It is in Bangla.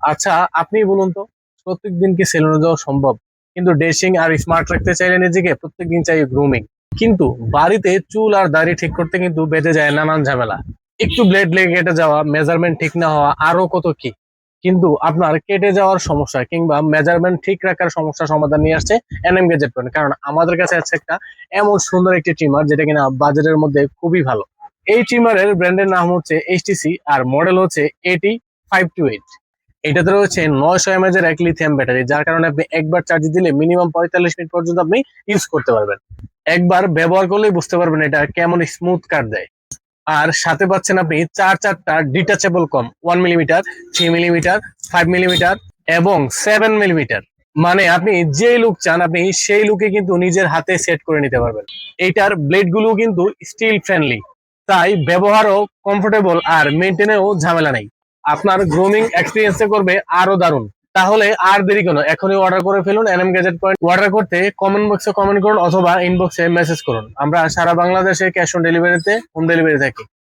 আচ্ছা, আপনি বলুন তো, প্রত্যেকদিন কি সেলুনে যাওয়া সম্ভব? কিন্তু ড্রেসিং আর স্মার্ট রাখতে চাইলে নিজেকে প্রত্যেকদিন চাই গ্রুমিং। কিন্তু বাড়িতে চুল আর দাড়ি ঠিক করতে কিন্তু বেঁধে যায় নানান ঝামেলা। একটু ব্লেড লেগে কেটে যাওয়া, মেজারমেন্ট ঠিক না হওয়া, আরো কত কি। কিন্তু আপনার কেটে যাওয়ার সমস্যা কিংবা মেজারমেন্ট ঠিক রাখার সমস্যা সমাধান নিয়ে আসছে এনএম গ্যাজেট পয়েন্ট। কারণ আমাদের কাছে আছে একটা এমন সুন্দর একটি ট্রিমার যেটা কিনা বাজারের মধ্যে খুবই ভালো। এই ট্রিমারের ব্র্যান্ডের নাম হচ্ছে এইচটিসি আর মডেল হচ্ছে AT528। এটাতে রয়েছে 900 mAh এর এক লিথিয়াম ব্যাটারি, যার কারণে আপনি একবার চার্জ দিলে মিনিমাম 45 মিনিট পর্যন্ত আপনি ইউজ করতে পারবেন। একবার ব্যবহার করলেই বুঝতে পারবেন এটা কেমন স্মুথ কাট দেয়। আর সাথে পাচ্ছেন আপনি চারটা ডিটাচেবল কম, 1 মিলিমিটার, 3 মিলিমিটার, 5 মিলিমিটার এবং 7 মিলিমিটার। মানে আপনি যে লুক চান আপনি সেই লুকে কিন্তু নিজের হাতে সেট করে নিতে পারবেন। এইটার ব্লেড গুলো কিন্তু স্টিল ফ্রেন্ডলি, তাই ব্যবহারও কমফোর্টেবল আর মেনটেনেও ঝামেলা নেই। আপনার গ্রুমিং এক্সপিরিয়েন্সে করবে আরো দারুণ। তাহলে আর দেরি কেন, এখনই অর্ডার করে ফেলুন এনএম গ্যাজেট পয়েন্ট। অর্ডার করতে কমেন্ট বক্সে কমেন্ট করুন অথবা ইনবক্সে মেসেজ করুন। আমরা সারা বাংলাদেশে ক্যাশ অন ডেলিভারিতে হোম ডেলিভারি থাকি।